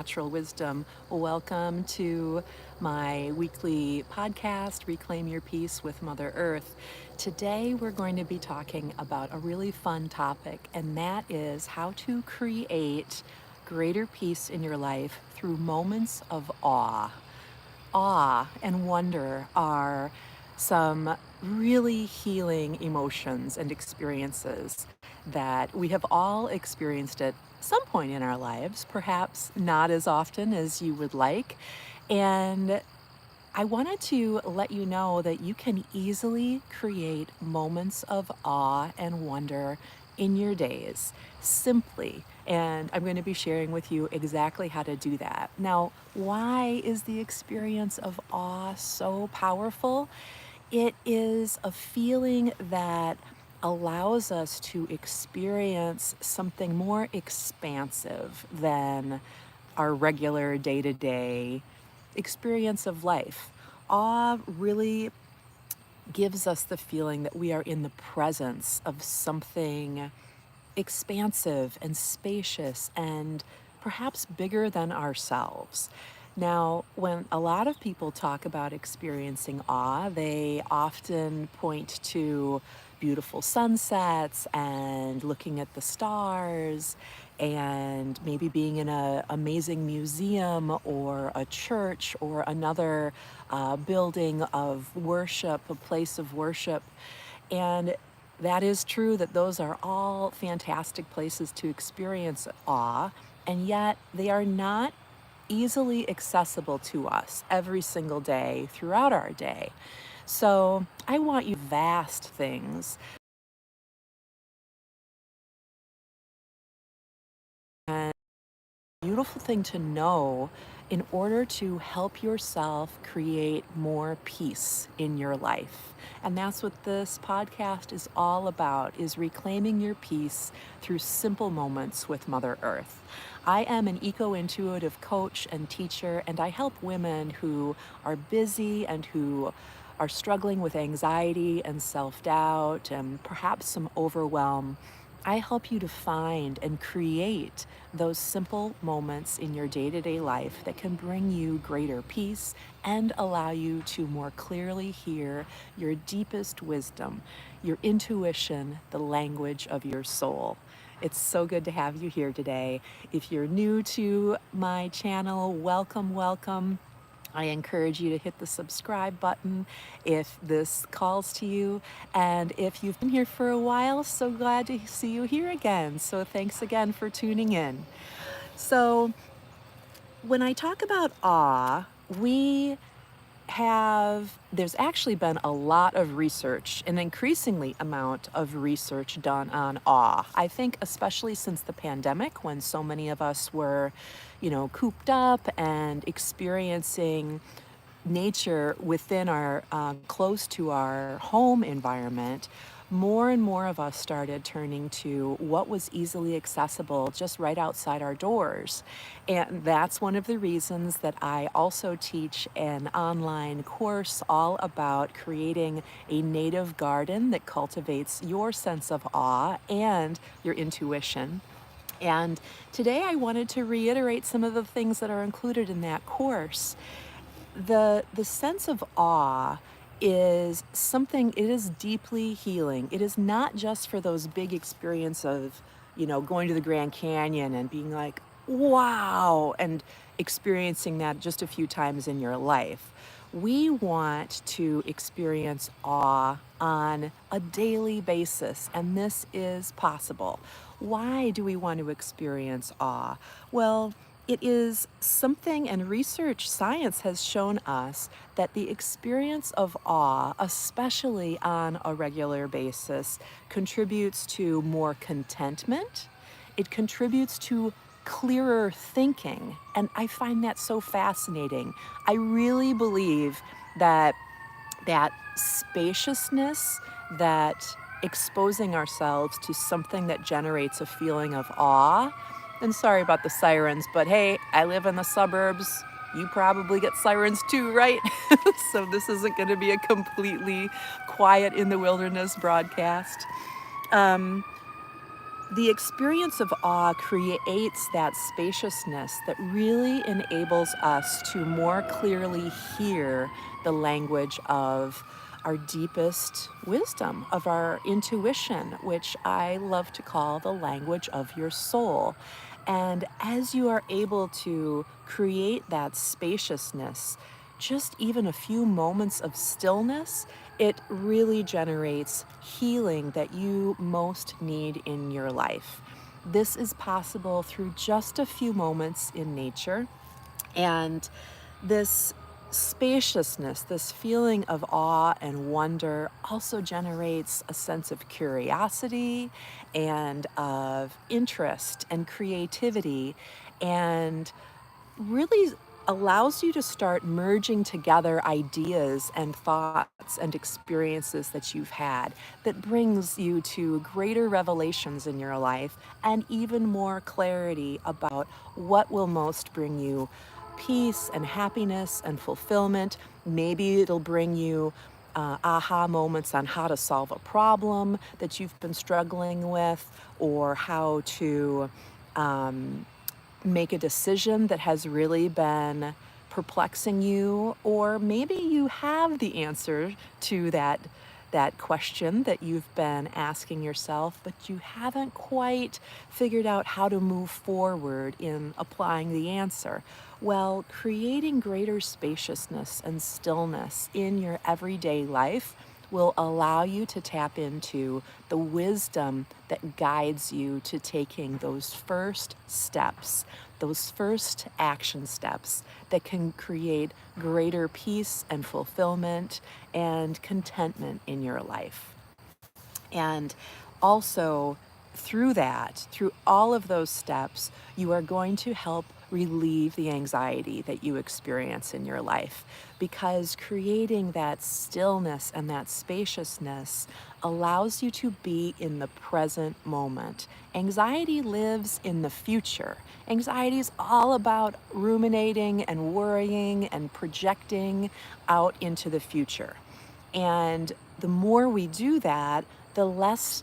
Natural wisdom. Welcome to my weekly podcast, Reclaim Your Peace with Mother Earth. Today, we're going to be talking about a really fun topic, and that is how to create greater peace in your life through moments of awe. Awe and wonder are some really healing emotions and experiences that we have all experienced at some point in our lives, perhaps not as often as you would like. And I wanted to let you know that you can easily create moments of awe and wonder in your days simply. And I'm going to be sharing with you exactly how to do that. Now, why is the experience of awe so powerful? It is a feeling that allows us to experience something more expansive than our regular day to day experience of life. Awe really gives us the feeling that we are in the presence of something expansive and spacious and perhaps bigger than ourselves. Now, when a lot of people talk about experiencing awe, they often point to beautiful sunsets and looking at the stars and maybe being in an amazing museum or a church or another building of worship, a place of worship. And that is true that those are all fantastic places to experience awe, and yet they are not easily accessible to us every single day throughout our day. So I want you vast things. And beautiful thing to know in order to help yourself create more peace in your life. And that's what this podcast is all about, is reclaiming your peace through simple moments with Mother Earth. I am an eco-intuitive coach and teacher, and I help women who are busy and who are struggling with anxiety and self-doubt and perhaps some overwhelm. I help you to find and create those simple moments in your day to day life that can bring you greater peace and allow you to more clearly hear your deepest wisdom, your intuition, the language of your soul. It's so good to have you here today. If you're new to my channel, welcome, welcome. I encourage you to hit the subscribe button if this calls to you. And if you've been here for a while, so glad to see you here again. So thanks again for tuning in. So when I talk about awe, there's actually been a lot of research, an increasingly amount of research done on awe. I think especially since the pandemic, when so many of us were, cooped up and experiencing nature within our close to our home environment, more and more of us started turning to what was easily accessible just right outside our doors. And that's one of the reasons that I also teach an online course all about creating a native garden that cultivates your sense of awe and your intuition. And today I wanted to reiterate some of the things that are included in that course. The sense of awe is something, it is deeply healing. It is not just for those big experience of, going to the Grand Canyon and being like, wow, and experiencing that just a few times in your life. We want to experience awe on a daily basis, and this is possible. Why do we want to experience awe? Well, it is something, and research science has shown us that the experience of awe, especially on a regular basis, contributes to more contentment. It contributes to clearer thinking. And I find that so fascinating. I really believe that spaciousness, that exposing ourselves to something that generates a feeling of awe. And sorry about the sirens, but hey, I live in the suburbs. You probably get sirens too, right? So this isn't going to be a completely quiet in the wilderness broadcast. Um, The experience of awe creates that spaciousness that really enables us to more clearly hear the language of our deepest wisdom, of our intuition, which I love to call the language of your soul. And as you are able to create that spaciousness, just even a few moments of stillness, it really generates healing that you most need in your life. This is possible through just a few moments in nature. And this spaciousness, this feeling of awe and wonder also generates a sense of curiosity and of interest and creativity, and really allows you to start merging together ideas and thoughts and experiences that you've had, that brings you to greater revelations in your life and even more clarity about what will most bring you peace and happiness and fulfillment. Maybe it'll bring you aha moments on how to solve a problem that you've been struggling with, or how to make a decision that has really been perplexing you, or maybe you have the answer to that question that you've been asking yourself, but you haven't quite figured out how to move forward in applying the answer. Well, creating greater spaciousness and stillness in your everyday life will allow you to tap into the wisdom that guides you to taking those first steps, those first action steps that can create greater peace and fulfillment and contentment in your life. And also, through that, through all of those steps, you are going to help relieve the anxiety that you experience in your life, because creating that stillness and that spaciousness allows you to be in the present moment. Anxiety lives in the future. Anxiety is all about ruminating and worrying and projecting out into the future. And the more we do that, the less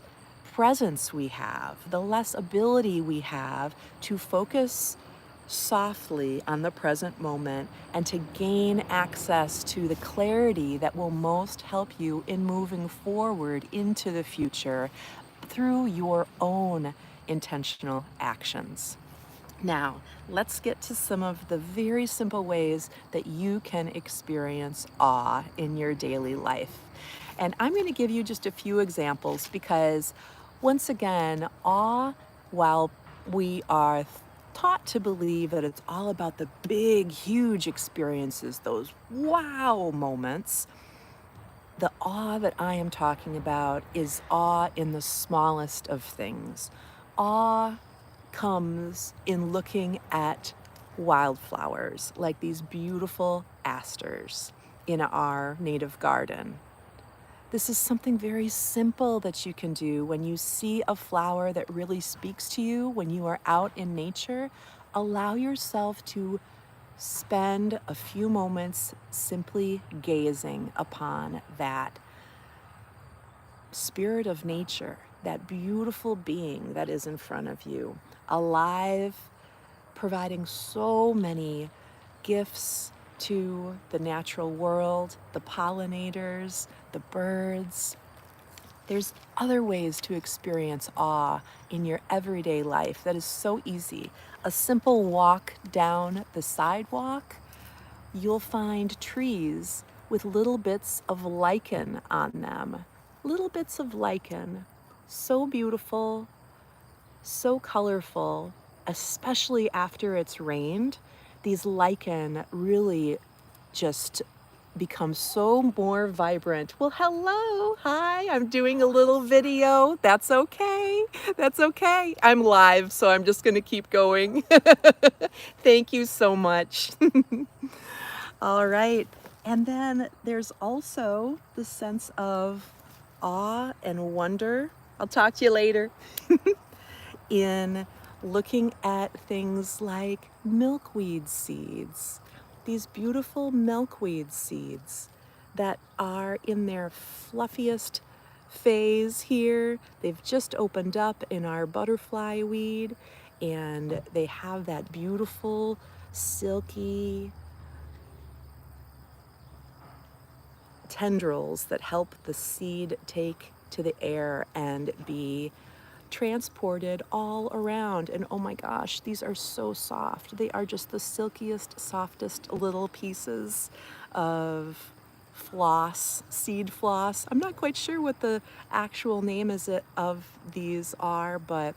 presence we have, the less ability we have to focus softly on the present moment and to gain access to the clarity that will most help you in moving forward into the future through your own intentional actions. Now, let's get to some of the very simple ways that you can experience awe in your daily life. And I'm going to give you just a few examples because, once again, awe, while we are taught to believe that it's all about the big, huge experiences, those wow moments, the awe that I am talking about is awe in the smallest of things. Awe comes in looking at wildflowers like these beautiful asters in our native garden. This is something very simple that you can do when you see a flower that really speaks to you, when you are out in nature. Allow yourself to spend a few moments simply gazing upon that spirit of nature, that beautiful being that is in front of you, alive, providing so many gifts to the natural world, the pollinators, the birds. There's other ways to experience awe in your everyday life that is so easy. A simple walk down the sidewalk, you'll find trees with little bits of lichen on them. Little bits of lichen. So beautiful, so colorful, especially after it's rained. These lichen really just become so more vibrant. Well, hello, hi, I'm doing a little video. That's okay. That's okay. I'm live, so I'm just gonna keep going. Thank you so much. All right. And then there's also the sense of awe and wonder. I'll talk to you later. In looking at things like milkweed seeds, these beautiful milkweed seeds that are in their fluffiest phase here. They've just opened up in our butterfly weed, and they have that beautiful, silky tendrils that help the seed take to the air and be transported all around. And oh my gosh, these are so soft. They are just the silkiest, softest little pieces of floss, seed floss. I'm not quite sure what the actual name is of these are, but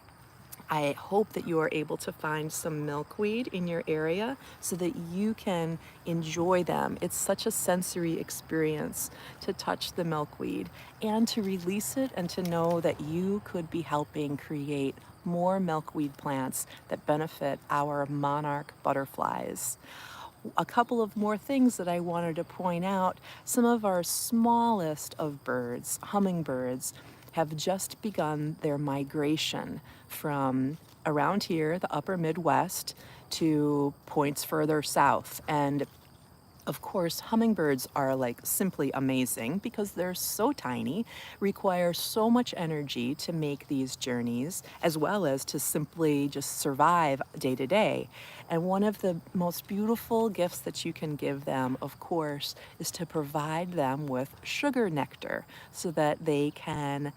I hope that you are able to find some milkweed in your area so that you can enjoy them. It's such a sensory experience to touch the milkweed and to release it and to know that you could be helping create more milkweed plants that benefit our monarch butterflies. A couple of more things that I wanted to point out. Some of our smallest of birds, hummingbirds, have just begun their migration from around here, the upper Midwest, to points further south. And of course, hummingbirds are like simply amazing because they're so tiny, require so much energy to make these journeys, as well as to simply just survive day to day. And one of the most beautiful gifts that you can give them, of course, is to provide them with sugar nectar so that they can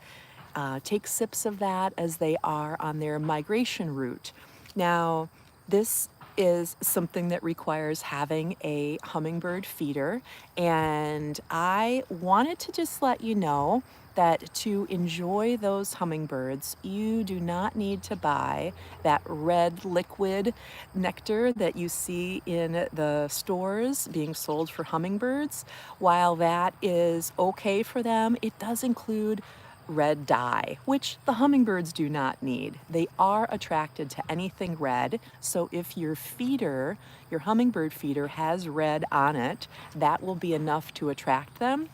take sips of that as they are on their migration route. Now, this is something that requires having a hummingbird feeder, and I wanted to just let you know that to enjoy those hummingbirds, you do not need to buy that red liquid nectar that you see in the stores being sold for hummingbirds. While that is okay for them, it does include red dye, which the hummingbirds do not need. They are attracted to anything red, so if your feeder, your hummingbird feeder, has red on it, that will be enough to attract them.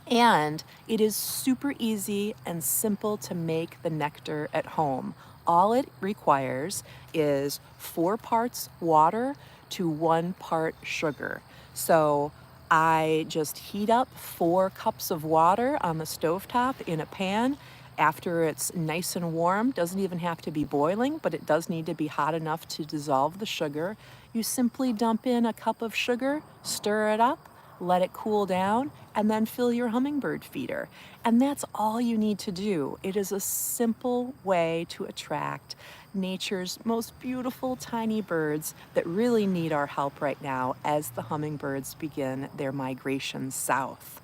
And it is super easy and simple to make the nectar at home. All it requires is 4 parts water to 1 part sugar. So I just heat up 4 cups of water on the stovetop in a pan. After it's nice and warm, doesn't even have to be boiling, but it does need to be hot enough to dissolve the sugar. You simply dump in a cup of sugar, stir it up, let it cool down, and then fill your hummingbird feeder. And that's all you need to do. It is a simple way to attract nature's most beautiful tiny birds that really need our help right now as the hummingbirds begin their migration south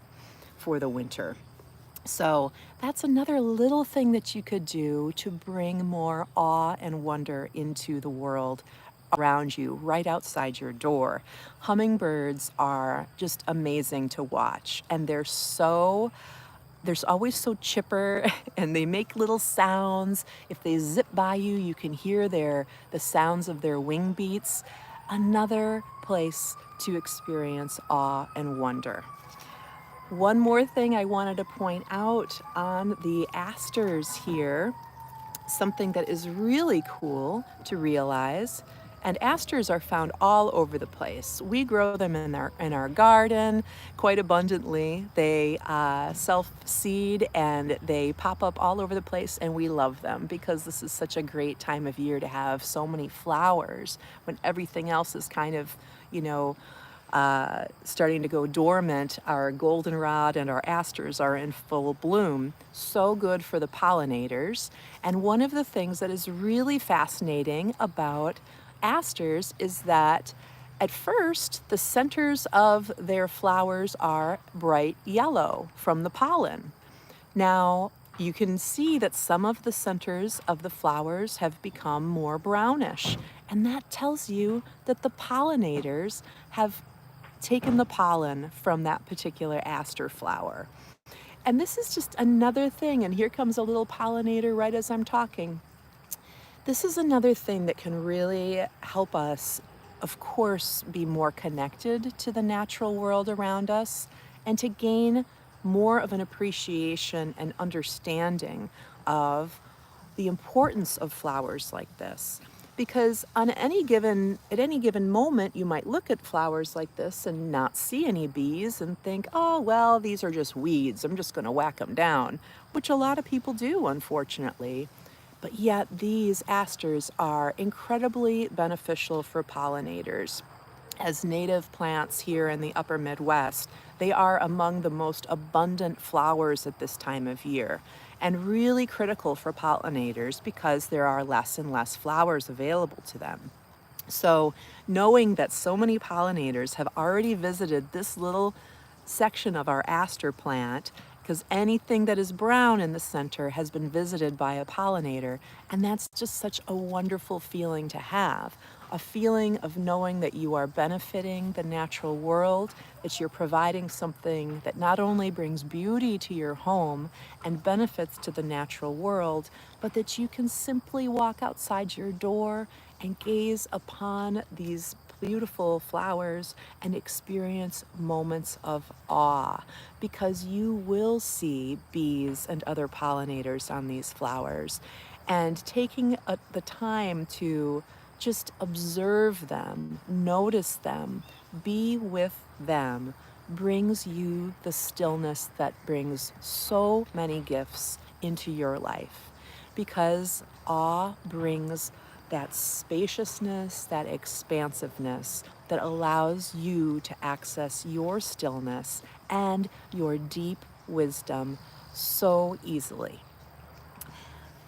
for the winter. So that's another little thing that you could do to bring more awe and wonder into the world around you, right outside your door. Hummingbirds are just amazing to watch, and they're always so chipper and they make little sounds. If they zip by you, you can hear the sounds of their wing beats. Another place to experience awe and wonder. One more thing I wanted to point out on the asters here, something that is really cool to realize. And asters are found all over the place. We grow them in our garden quite abundantly. They self-seed and they pop up all over the place, and we love them because this is such a great time of year to have so many flowers when everything else is kind of, you know, starting to go dormant. Our goldenrod and our asters are in full bloom. So good for the pollinators. And one of the things that is really fascinating about asters is that at first, the centers of their flowers are bright yellow from the pollen. Now, you can see that some of the centers of the flowers have become more brownish, and that tells you that the pollinators have taken the pollen from that particular aster flower. And this is just another thing, and here comes a little pollinator right as I'm talking. This is another thing that can really help us, of course, be more connected to the natural world around us and to gain more of an appreciation and understanding of the importance of flowers like this. Because at any given moment, you might look at flowers like this and not see any bees and think, oh, well, these are just weeds. I'm just going to whack them down. which a lot of people do, unfortunately. But yet, these asters are incredibly beneficial for pollinators. As native plants here in the upper Midwest, they are among the most abundant flowers at this time of year and really critical for pollinators because there are less and less flowers available to them. So, knowing that so many pollinators have already visited this little section of our aster plant, because anything that is brown in the center has been visited by a pollinator, and that's just such a wonderful feeling to have. A feeling of knowing that you are benefiting the natural world, that you're providing something that not only brings beauty to your home and benefits to the natural world, but that you can simply walk outside your door and gaze upon these beautiful flowers and experience moments of awe, because you will see bees and other pollinators on these flowers. And taking the time to just observe them, notice them, be with them, brings you the stillness that brings so many gifts into your life, because awe brings that spaciousness, that expansiveness that allows you to access your stillness and your deep wisdom so easily.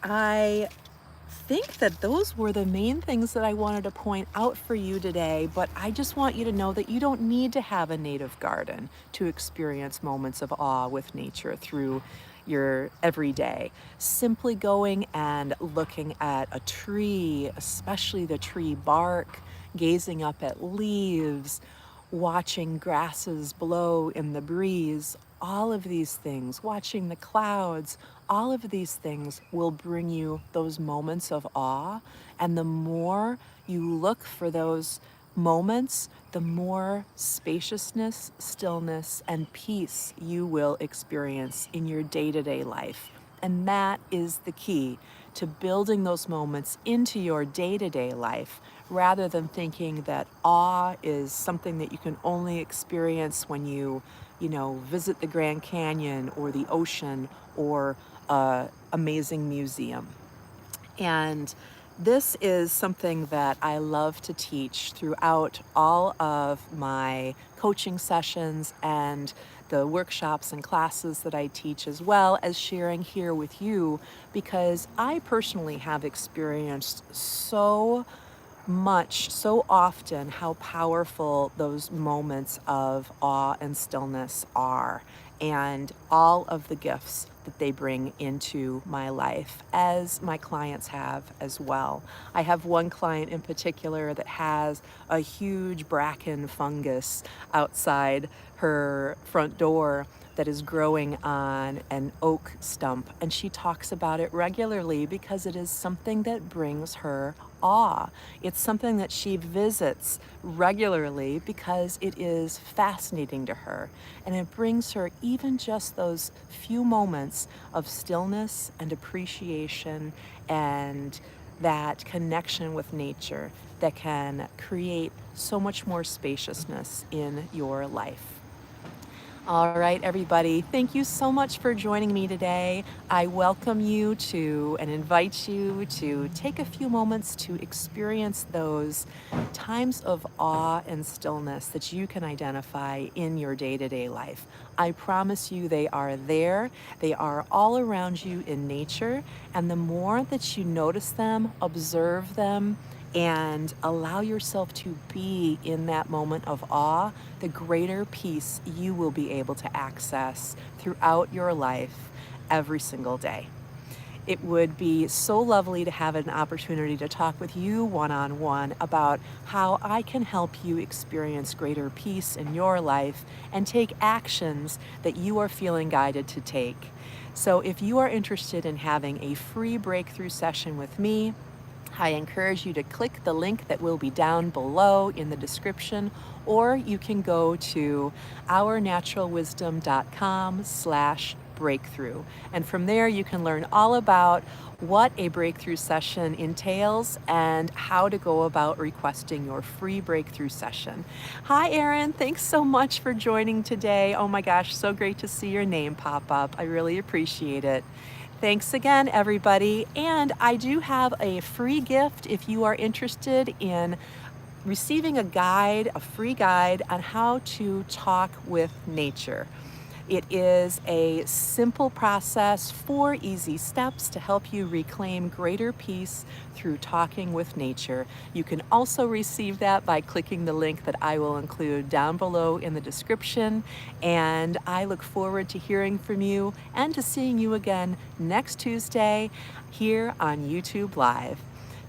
I think that those were the main things that I wanted to point out for you today, but I just want you to know that you don't need to have a native garden to experience moments of awe with nature through your everyday. Simply going and looking at a tree, especially the tree bark, gazing up at leaves, watching grasses blow in the breeze, all of these things, watching the clouds, all of these things will bring you those moments of awe. And the more you look for those moments, the more spaciousness, stillness, and peace you will experience in your day-to-day life. And that is the key to building those moments into your day-to-day life, rather than thinking that awe is something that you can only experience when you visit the Grand Canyon or the ocean or an amazing museum. And this is something that I love to teach throughout all of my coaching sessions and the workshops and classes that I teach, as well as sharing here with you, because I personally have experienced so often, how powerful those moments of awe and stillness are, and all of the gifts that they bring into my life, as my clients have as well. I have one client in particular that has a huge bracken fungus outside her front door that is growing on an oak stump, and she talks about it regularly because it is something that brings her awe. It's something that she visits regularly because it is fascinating to her, and it brings her even just those few moments of stillness and appreciation and that connection with nature that can create so much more spaciousness in your life. All right, everybody, thank you so much for joining me today. I welcome you to and invite you to take a few moments to experience those times of awe and stillness that you can identify in your day-to-day life. I promise you they are there. They are all around you in nature, and the more that you notice them, observe them, and allow yourself to be in that moment of awe, the greater peace you will be able to access throughout your life every single day. It would be so lovely to have an opportunity to talk with you one-on-one about how I can help you experience greater peace in your life and take actions that you are feeling guided to take. So if you are interested in having a free breakthrough session with me, I encourage you to click the link that will be down below in the description, or you can go to ournaturalwisdom.com/breakthrough breakthrough. And from there, you can learn all about what a breakthrough session entails and how to go about requesting your free breakthrough session. Hi, Erin. Thanks so much for joining today. Oh my gosh, so great to see your name pop up. I really appreciate it. Thanks again, everybody. And I do have a free gift if you are interested in receiving a guide, a free guide on how to talk with nature. It is a simple process, 4 easy steps to help you reclaim greater peace through talking with nature. You can also receive that by clicking the link that I will include down below in the description. And I look forward to hearing from you and to seeing you again next Tuesday here on YouTube Live.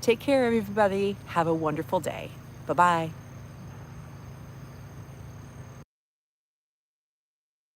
Take care, everybody. Have a wonderful day. Bye-bye.